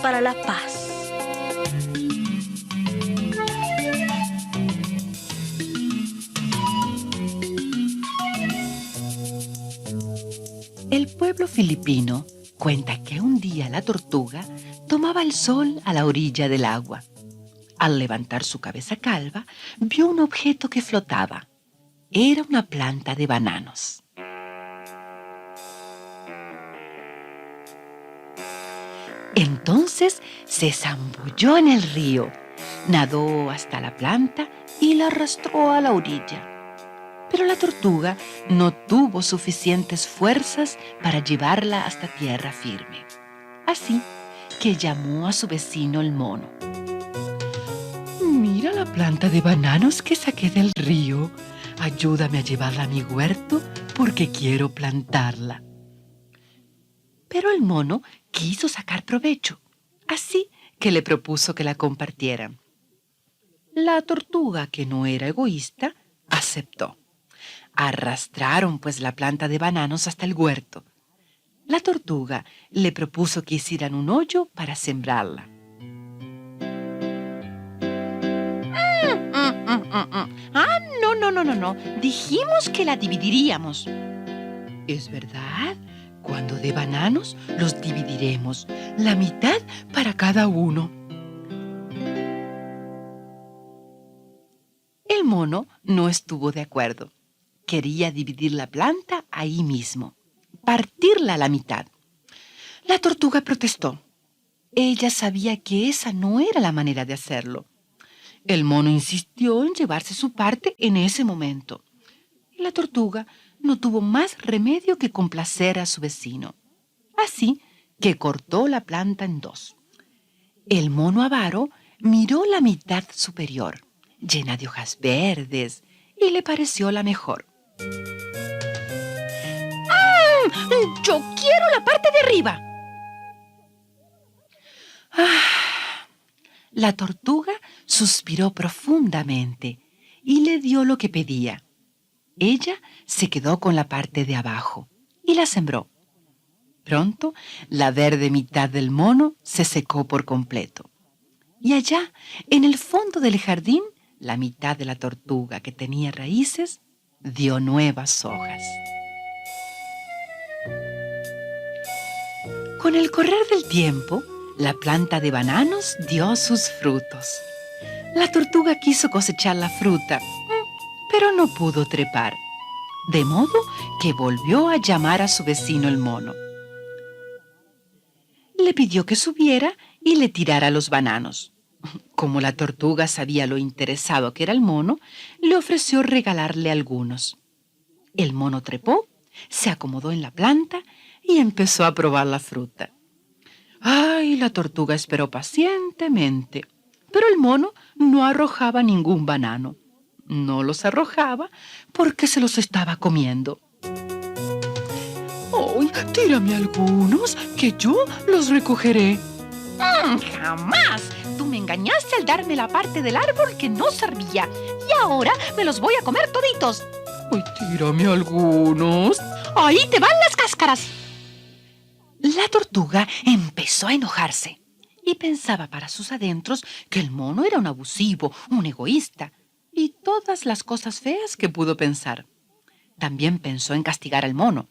para la paz. El pueblo filipino cuenta que un día la tortuga tomaba el sol a la orilla del agua. Al levantar su cabeza calva, vio un objeto que flotaba. Era una planta de bananos. Entonces se zambulló en el río, nadó hasta la planta y la arrastró a la orilla. Pero la tortuga no tuvo suficientes fuerzas para llevarla hasta tierra firme. Así que llamó a su vecino el mono. «Mira la planta de bananos que saqué del río. Ayúdame a llevarla a mi huerto porque quiero plantarla». Pero el mono quiso sacar provecho, así que le propuso que la compartieran. La tortuga, que no era egoísta, aceptó. Arrastraron pues la planta de bananos hasta el huerto. La tortuga le propuso que hicieran un hoyo para sembrarla. No. Dijimos que la dividiríamos. ¿Es verdad? Cuando dé bananos, los dividiremos, la mitad para cada uno. El mono no estuvo de acuerdo. Quería dividir la planta ahí mismo, partirla a la mitad. La tortuga protestó. Ella sabía que esa no era la manera de hacerlo. El mono insistió en llevarse su parte en ese momento. Y la tortuga no tuvo más remedio que complacer a su vecino. Así que cortó la planta en dos. El mono avaro miró la mitad superior, llena de hojas verdes, y le pareció la mejor. ¡Yo quiero la parte de arriba! La tortuga suspiró profundamente y le dio lo que pedía. Ella se quedó con la parte de abajo y la sembró. Pronto, la verde mitad del mono se secó por completo. Y allá, en el fondo del jardín, la mitad de la tortuga, que tenía raíces, dio nuevas hojas. Con el correr del tiempo, la planta de bananos dio sus frutos. La tortuga quiso cosechar la fruta, pero no pudo trepar, de modo que volvió a llamar a su vecino el mono. Le pidió que subiera y le tirara los bananos. Como la tortuga sabía lo interesado que era el mono, le ofreció regalarle algunos. El mono trepó, se acomodó en la planta y empezó a probar la fruta. La tortuga esperó pacientemente, pero el mono no arrojaba ningún banano. No los arrojaba porque se los estaba comiendo. Tírame algunos, que yo los recogeré. ¡Jamás! Tú me engañaste al darme la parte del árbol que no servía, y ahora me los voy a comer toditos. Tírame algunos. ¡Ahí te van las cáscaras! La tortuga empezó a enojarse y pensaba para sus adentros que el mono era un abusivo, un egoísta y todas las cosas feas que pudo pensar. También pensó en castigar al mono.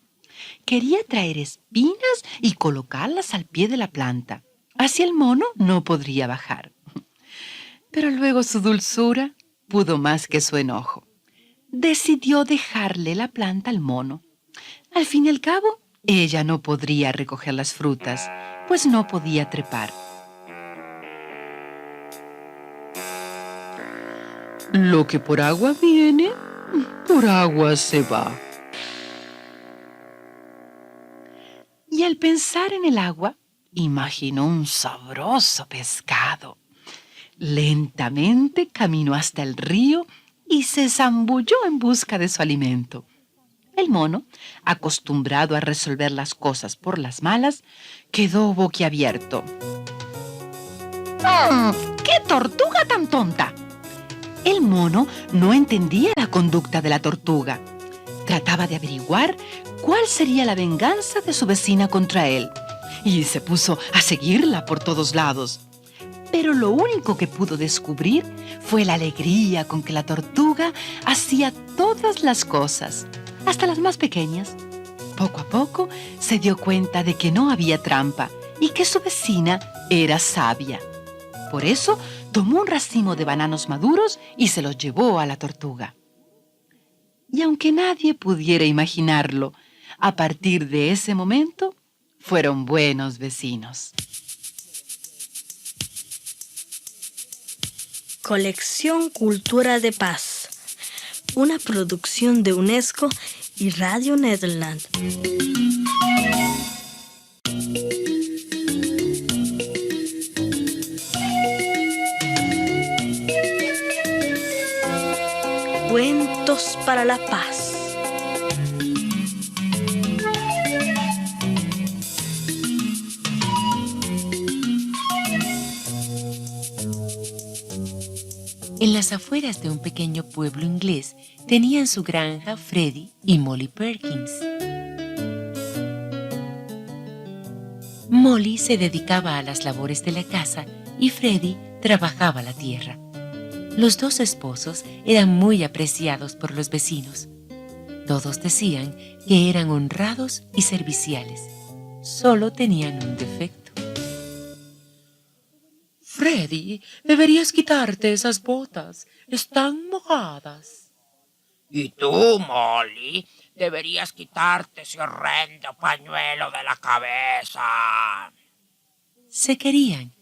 Quería traer espinas y colocarlas al pie de la planta. Así el mono no podría bajar. Pero luego su dulzura pudo más que su enojo. Decidió dejarle la planta al mono. Al fin y al cabo, ella no podría recoger las frutas, pues no podía trepar. Lo que por agua viene, por agua se va. Y al pensar en el agua, imaginó un sabroso pescado. Lentamente caminó hasta el río y se zambulló en busca de su alimento. El mono, acostumbrado a resolver las cosas por las malas, quedó boquiabierto. ¡Qué tortuga tan tonta! El mono no entendía la conducta de la tortuga. Trataba de averiguar cuál sería la venganza de su vecina contra él y se puso a seguirla por todos lados. Pero lo único que pudo descubrir fue la alegría con que la tortuga hacía todas las cosas, hasta las más pequeñas. Poco a poco se dio cuenta de que no había trampa y que su vecina era sabia. Por eso tomó un racimo de bananos maduros y se los llevó a la tortuga. Y aunque nadie pudiera imaginarlo, a partir de ese momento fueron buenos vecinos. Colección Cultura de Paz, una producción de UNESCO y Radio Nederland. Cuentos para la paz. En las afueras de un pequeño pueblo inglés tenían su granja Freddie y Molly Perkins. Molly se dedicaba a las labores de la casa y Freddie trabajaba la tierra. Los dos esposos eran muy apreciados por los vecinos. Todos decían que eran honrados y serviciales. Solo tenían un defecto. Freddie, deberías quitarte esas botas. Están mojadas. Y tú, Molly, deberías quitarte ese horrendo pañuelo de la cabeza. Se querían,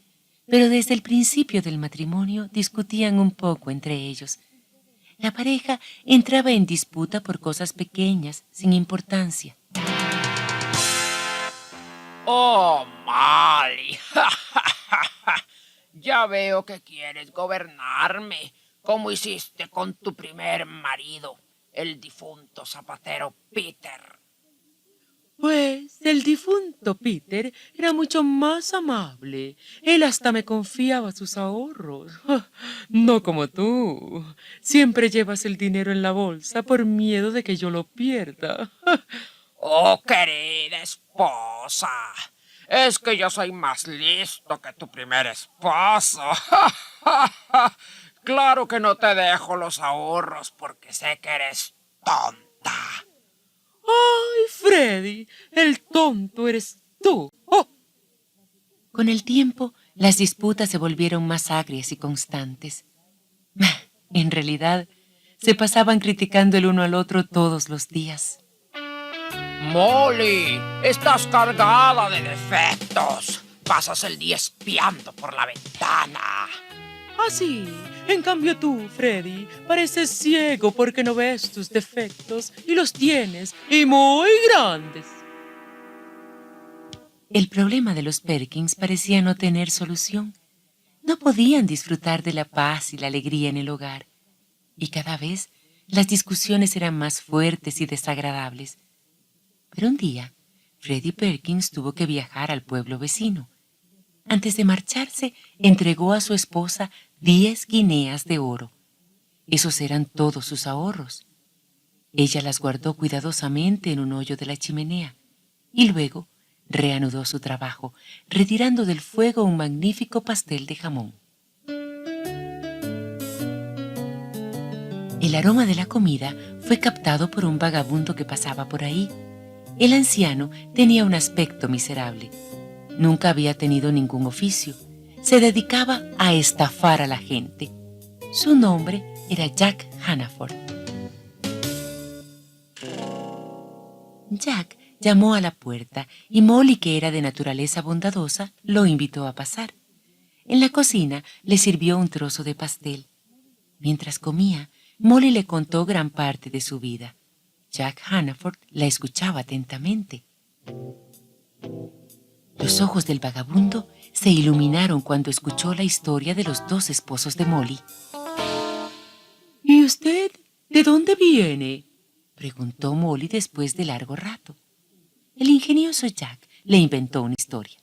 pero desde el principio del matrimonio discutían un poco entre ellos. La pareja entraba en disputa por cosas pequeñas, sin importancia. Oh, Molly. Ya veo que quieres gobernarme, como hiciste con tu primer marido, el difunto zapatero Peter. Pues el difunto Peter era mucho más amable. Él hasta me confiaba sus ahorros. No como tú. Siempre llevas el dinero en la bolsa por miedo de que yo lo pierda. Oh, querida esposa. Es que yo soy más listo que tu primer esposo. Claro que no te dejo los ahorros porque sé que eres tonta. ¡Ay, Freddie! El tonto eres tú. ¡Oh! Con el tiempo, las disputas se volvieron más agrias y constantes. En realidad, se pasaban criticando el uno al otro todos los días. Molly, estás cargada de defectos. Pasas el día espiando por la ventana. Ah, sí. En cambio tú, Freddie, pareces ciego porque no ves tus defectos y los tienes, y muy grandes. El problema de los Perkins parecía no tener solución. No podían disfrutar de la paz y la alegría en el hogar. Y cada vez las discusiones eran más fuertes y desagradables. Pero un día, Freddie Perkins tuvo que viajar al pueblo vecino. Antes de marcharse, entregó a su esposa 10 guineas de oro. Esos eran todos sus ahorros. Ella las guardó cuidadosamente en un hoyo de la chimenea y luego reanudó su trabajo, retirando del fuego un magnífico pastel de jamón. El aroma de la comida fue captado por un vagabundo que pasaba por ahí. El anciano tenía un aspecto miserable. Nunca había tenido ningún oficio. Se dedicaba a estafar a la gente. Su nombre era Jack Hannaford. Jack llamó a la puerta y Molly, que era de naturaleza bondadosa, lo invitó a pasar. En la cocina le sirvió un trozo de pastel. Mientras comía, Molly le contó gran parte de su vida. Jack Hannaford la escuchaba atentamente. Los ojos del vagabundo se iluminaron cuando escuchó la historia de los dos esposos de Molly. ¿Y usted de dónde viene?, preguntó Molly después de largo rato. El ingenioso Jack le inventó una historia.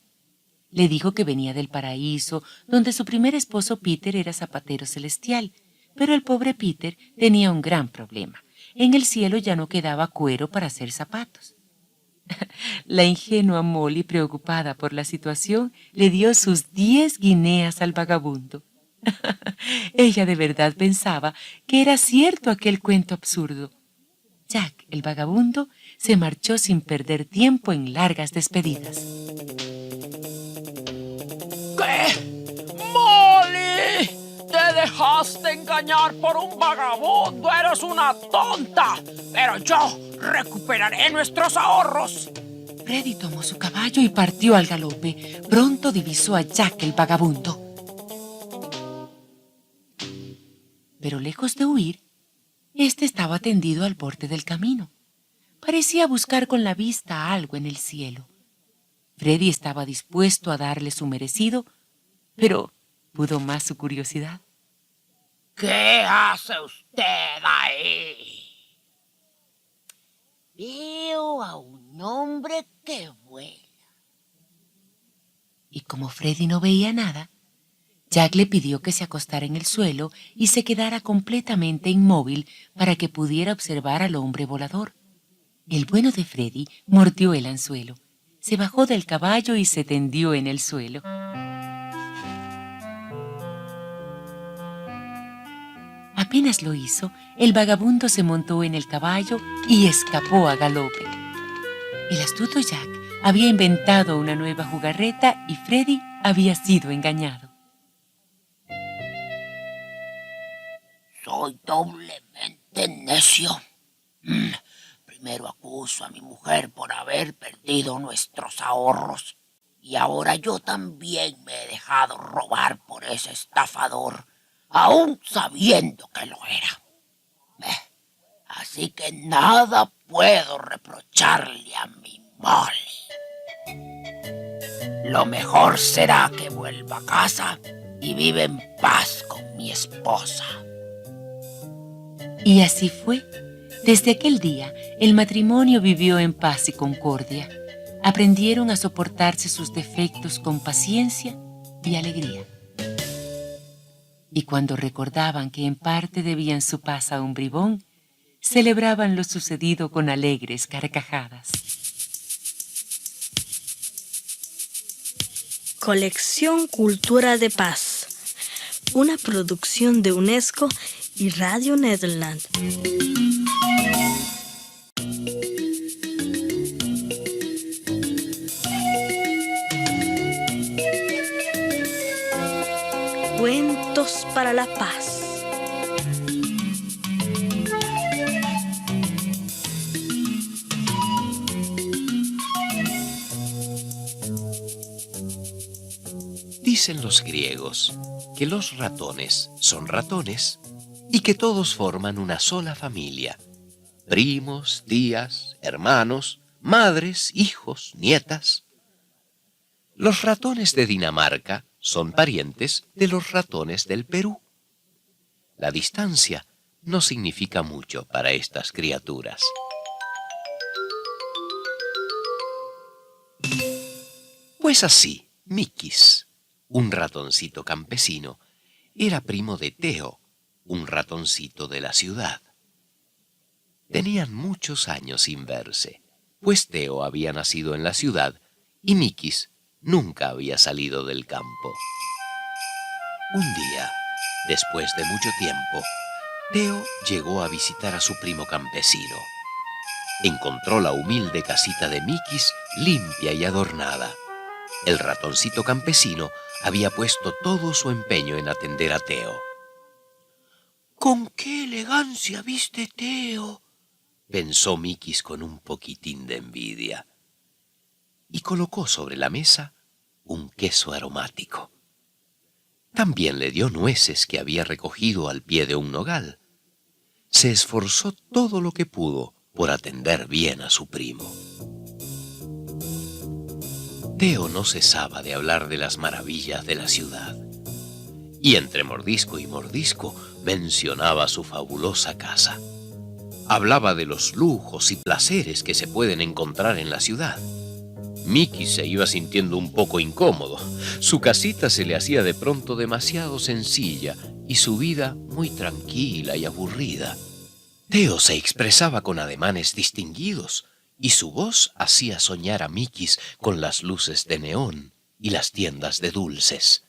Le dijo que venía del paraíso, donde su primer esposo Peter era zapatero celestial, pero el pobre Peter tenía un gran problema. En el cielo ya no quedaba cuero para hacer zapatos. La ingenua Molly, preocupada por la situación, le dio sus 10 guineas al vagabundo. Ella de verdad pensaba que era cierto aquel cuento absurdo. Jack, el vagabundo, se marchó sin perder tiempo en largas despedidas. ¿Qué? ¡Molly! ¡Te dejaste engañar por un vagabundo! ¡Eres una tonta! Pero yo recuperaré nuestros ahorros. Freddy tomó su caballo y partió al galope. Pronto divisó a Jack, el vagabundo. Pero lejos de huir, este estaba tendido al borde del camino. Parecía buscar con la vista algo en el cielo. Freddy estaba dispuesto a darle su merecido, pero pudo más su curiosidad. ¿Qué hace usted ahí? Veo a un hombre que vuela. Y como Freddy no veía nada, Jack le pidió que se acostara en el suelo y se quedara completamente inmóvil para que pudiera observar al hombre volador. El bueno de Freddy mordió el anzuelo, se bajó del caballo y se tendió en el suelo. Apenas lo hizo, el vagabundo se montó en el caballo y escapó a galope. El astuto Jack había inventado una nueva jugarreta y Freddy había sido engañado. Soy doblemente necio. Primero acuso a mi mujer por haber perdido nuestros ahorros. Y ahora yo también me he dejado robar por ese estafador, aún sabiendo que lo era. Así que nada puedo reprocharle a mi Molly. Lo mejor será que vuelva a casa y viva en paz con mi esposa. Y así fue. Desde aquel día, el matrimonio vivió en paz y concordia. Aprendieron a soportarse sus defectos con paciencia y alegría. Y cuando recordaban que en parte debían su paz a un bribón, celebraban lo sucedido con alegres carcajadas. Colección Cultura de Paz, una producción de UNESCO y Radio Nederland. Cuentos para la paz. Dicen los griegos que los ratones son ratones y que todos forman una sola familia. Primos, tías, hermanos, madres, hijos, nietas. Los ratones de Dinamarca son parientes de los ratones del Perú. La distancia no significa mucho para estas criaturas. Pues así, Mikis, un ratoncito campesino, era primo de Teo, un ratoncito de la ciudad. Tenían muchos años sin verse, pues Teo había nacido en la ciudad y Mikis nunca había salido del campo. Un día, después de mucho tiempo, Teo llegó a visitar a su primo campesino. Encontró la humilde casita de Mikis limpia y adornada. El ratoncito campesino había puesto todo su empeño en atender a Teo. ¡Con qué elegancia viste, Teo!, pensó Mikis con un poquitín de envidia. Y colocó sobre la mesa un queso aromático. También le dio nueces que había recogido al pie de un nogal. Se esforzó todo lo que pudo por atender bien a su primo. Teo no cesaba de hablar de las maravillas de la ciudad. Y entre mordisco y mordisco mencionaba su fabulosa casa. Hablaba de los lujos y placeres que se pueden encontrar en la ciudad. Mikis se iba sintiendo un poco incómodo. Su casita se le hacía de pronto demasiado sencilla y su vida muy tranquila y aburrida. Teo se expresaba con ademanes distinguidos y su voz hacía soñar a Mikis con las luces de neón y las tiendas de dulces.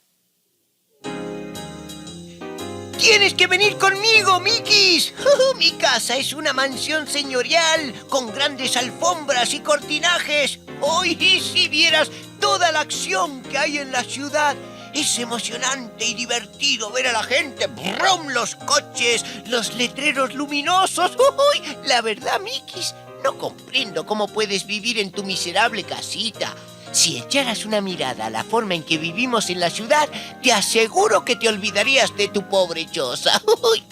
¡Tienes que venir conmigo, Mikis! Mi casa es una mansión señorial con grandes alfombras y cortinajes. ¡Hoy si vieras toda la acción que hay en la ciudad! Es emocionante y divertido ver a la gente. ¡Brum! Los coches, los letreros luminosos. ¡Uy! La verdad, Mikis, no comprendo cómo puedes vivir en tu miserable casita. Si echaras una mirada a la forma en que vivimos en la ciudad, te aseguro que te olvidarías de tu pobre choza. ¡Uy!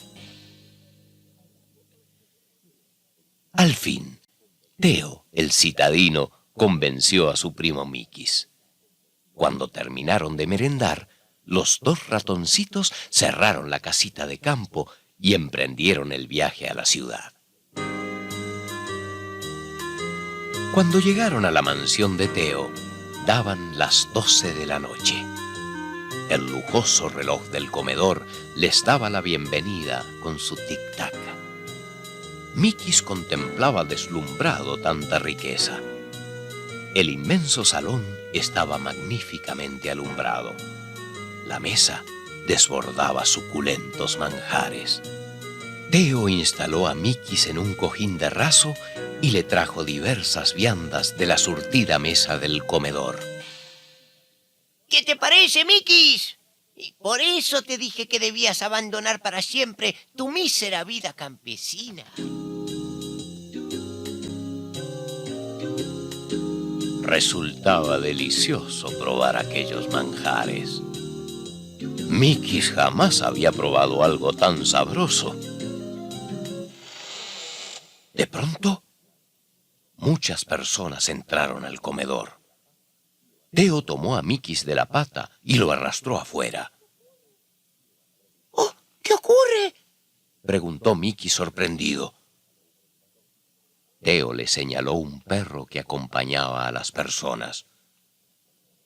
Al fin, Teo, el citadino, convenció a su primo Mikis. Cuando terminaron de merendar, los dos ratoncitos cerraron la casita de campo y emprendieron el viaje a la ciudad. Cuando llegaron a la mansión de Teo, daban las 12 de la noche. El lujoso reloj del comedor les daba la bienvenida con su tic-tac. Mikis contemplaba deslumbrado tanta riqueza. El inmenso salón estaba magníficamente alumbrado. La mesa desbordaba suculentos manjares. Teo instaló a Mikis en un cojín de raso y le trajo diversas viandas de la surtida mesa del comedor. ¿Qué te parece, Mikis? Y por eso te dije que debías abandonar para siempre tu mísera vida campesina. Resultaba delicioso probar aquellos manjares. Mikis jamás había probado algo tan sabroso. De pronto, muchas personas entraron al comedor. Teo tomó a Mikis de la pata y lo arrastró afuera. ¡Oh! ¿Qué ocurre? Preguntó Mikis sorprendido. Teo le señaló un perro que acompañaba a las personas.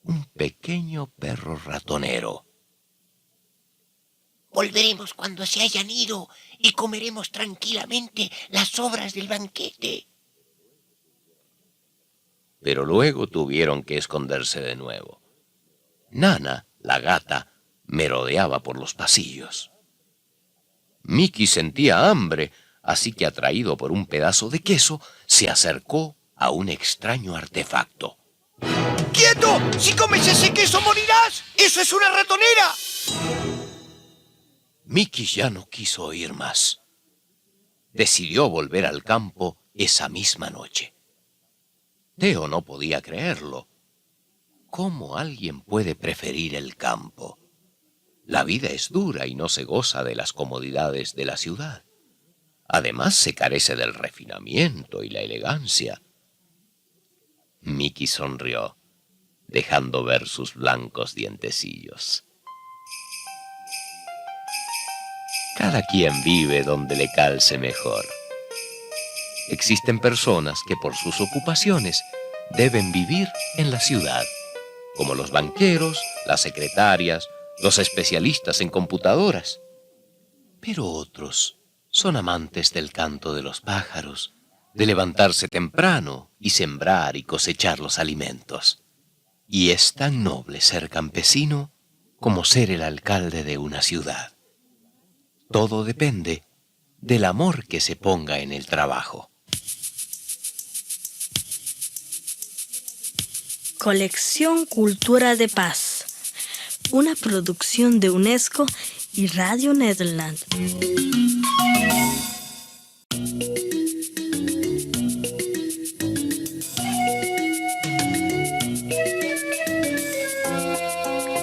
Un pequeño perro ratonero. Volveremos cuando se hayan ido y comeremos tranquilamente las sobras del banquete. Pero luego tuvieron que esconderse de nuevo. Nana, la gata, merodeaba por los pasillos. Mikis sentía hambre, así que, atraído por un pedazo de queso, se acercó a un extraño artefacto. ¡Quieto! ¡Si comes ese queso morirás! ¡Eso es una ratonera! Mikis ya no quiso oír más. Decidió volver al campo esa misma noche. Teo no podía creerlo. ¿Cómo alguien puede preferir el campo? La vida es dura y no se goza de las comodidades de la ciudad. Además, se carece del refinamiento y la elegancia. Mikis sonrió, dejando ver sus blancos dientecillos. Cada quien vive donde le calce mejor. Existen personas que por sus ocupaciones deben vivir en la ciudad, como los banqueros, las secretarias, los especialistas en computadoras. Pero otros son amantes del canto de los pájaros, de levantarse temprano y sembrar y cosechar los alimentos. Y es tan noble ser campesino como ser el alcalde de una ciudad. Todo depende del amor que se ponga en el trabajo. Colección Cultura de Paz, una producción de UNESCO y Radio Nederland.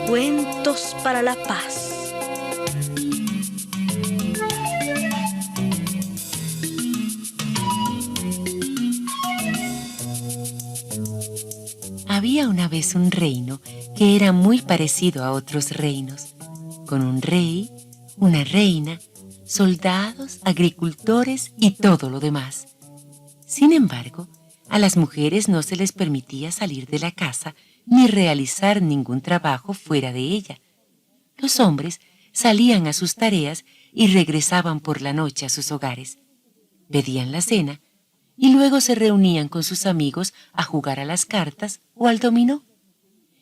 Cuentos para la paz. Había una vez un reino que era muy parecido a otros reinos, con un rey, una reina, soldados, agricultores y todo lo demás. Sin embargo, a las mujeres no se les permitía salir de la casa ni realizar ningún trabajo fuera de ella. Los hombres salían a sus tareas y regresaban por la noche a sus hogares. Pedían la cena y luego se reunían con sus amigos a jugar a las cartas o al dominó.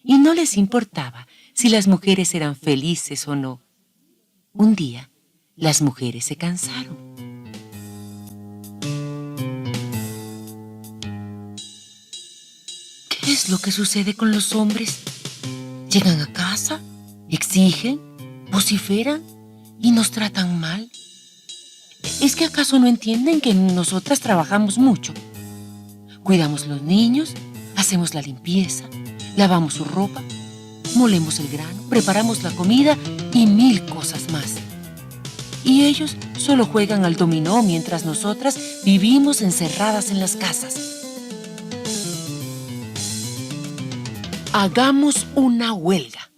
Y no les importaba si las mujeres eran felices o no. Un día, las mujeres se cansaron. ¿Qué es lo que sucede con los hombres? Llegan a casa, exigen, vociferan y nos tratan mal. ¿Es que acaso no entienden que nosotras trabajamos mucho? Cuidamos los niños, hacemos la limpieza, lavamos su ropa, molemos el grano, preparamos la comida y 1000 cosas más. Y ellos solo juegan al dominó mientras nosotras vivimos encerradas en las casas. Hagamos una huelga.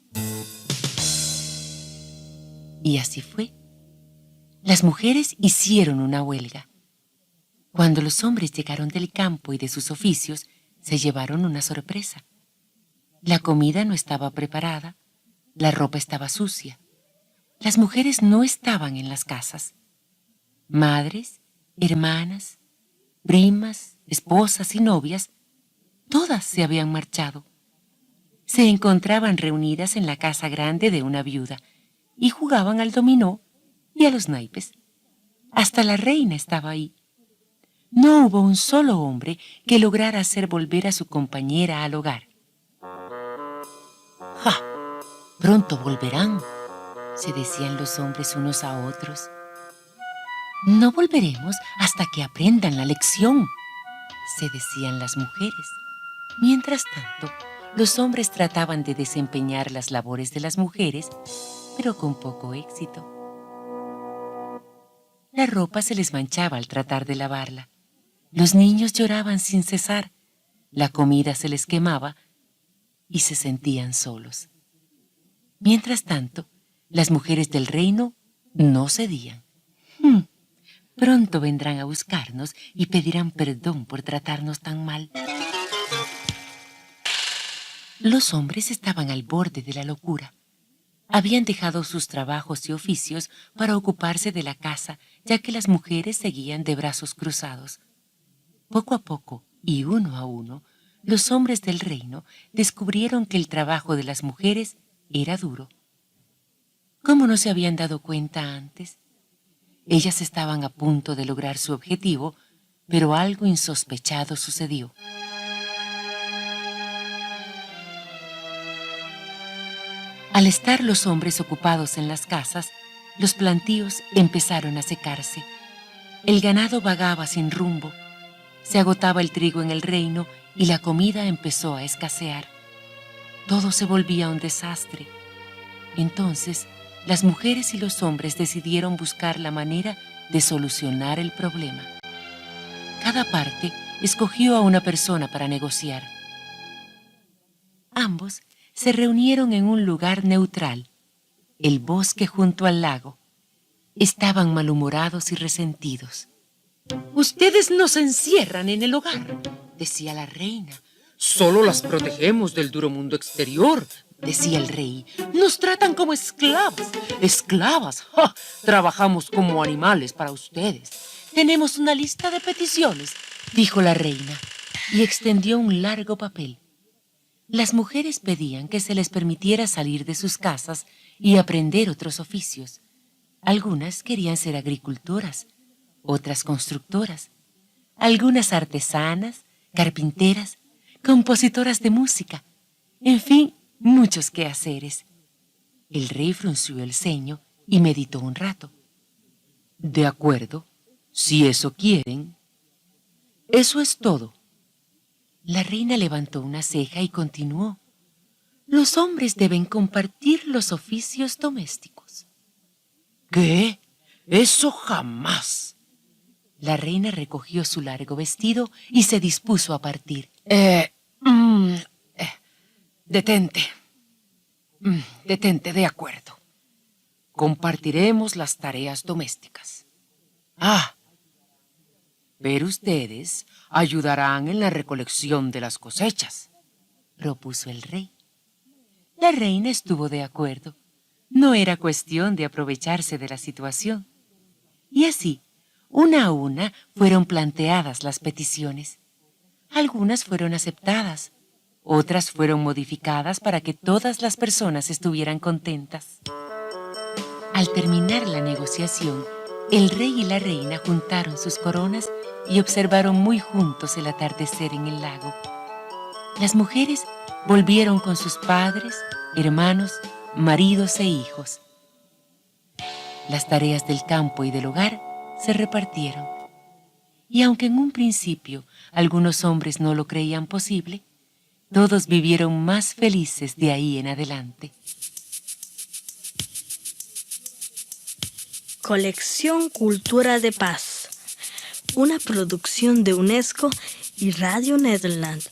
Y así fue. Las mujeres hicieron una huelga. Cuando los hombres llegaron del campo y de sus oficios, se llevaron una sorpresa. La comida no estaba preparada, la ropa estaba sucia. Las mujeres no estaban en las casas. Madres, hermanas, primas, esposas y novias, todas se habían marchado. Se encontraban reunidas en la casa grande de una viuda y jugaban al dominó y a los naipes. Hasta la reina estaba ahí. No hubo un solo hombre que lograra hacer volver a su compañera al hogar. ¡Ja! Pronto volverán, se decían los hombres unos a otros. No volveremos hasta que aprendan la lección, se decían las mujeres. Mientras tanto, los hombres trataban de desempeñar las labores de las mujeres, pero con poco éxito. La ropa se les manchaba al tratar de lavarla. Los niños lloraban sin cesar, la comida se les quemaba y se sentían solos. Mientras tanto, las mujeres del reino no cedían. Pronto vendrán a buscarnos y pedirán perdón por tratarnos tan mal. Los hombres estaban al borde de la locura. Habían dejado sus trabajos y oficios para ocuparse de la casa, ya que las mujeres seguían de brazos cruzados. Poco a poco, y uno a uno, los hombres del reino descubrieron que el trabajo de las mujeres era duro. ¿Cómo no se habían dado cuenta antes? Ellas estaban a punto de lograr su objetivo, pero algo insospechado sucedió. Al estar los hombres ocupados en las casas, los plantíos empezaron a secarse. El ganado vagaba sin rumbo. Se agotaba el trigo en el reino y la comida empezó a escasear. Todo se volvía un desastre. Entonces, las mujeres y los hombres decidieron buscar la manera de solucionar el problema. Cada parte escogió a una persona para negociar. Ambos se reunieron en un lugar neutral, el bosque junto al lago. Estaban malhumorados y resentidos. Ustedes nos encierran en el hogar, decía la reina. Solo las protegemos del duro mundo exterior, decía el rey. Nos tratan como esclavas. ¡Esclavas! ¡Ja! Trabajamos como animales para ustedes. Tenemos una lista de peticiones, dijo la reina, y extendió un largo papel. Las mujeres pedían que se les permitiera salir de sus casas y aprender otros oficios. Algunas querían ser agricultoras, otras constructoras, algunas artesanas, carpinteras, compositoras de música, en fin, muchos quehaceres. El rey frunció el ceño y meditó un rato. De acuerdo, si eso quieren. Eso es todo. La reina levantó una ceja y continuó. Los hombres deben compartir los oficios domésticos. ¿Qué? ¡Eso jamás! La reina recogió su largo vestido y se dispuso a partir. Detente. Detente, de acuerdo. Compartiremos las tareas domésticas. Pero ustedes ayudarán en la recolección de las cosechas, propuso el rey. La reina estuvo de acuerdo. No era cuestión de aprovecharse de la situación. Y así, Una a una fueron planteadas las peticiones. Algunas fueron aceptadas, otras fueron modificadas para que todas las personas estuvieran contentas. Al terminar la negociación, el rey y la reina juntaron sus coronas y observaron muy juntos el atardecer en el lago. Las mujeres volvieron con sus padres, hermanos, maridos e hijos. Las tareas del campo y del hogar se repartieron. Y aunque en un principio algunos hombres no lo creían posible, todos vivieron más felices de ahí en adelante. Colección Cultura de Paz, una producción de UNESCO y Radio Nederland.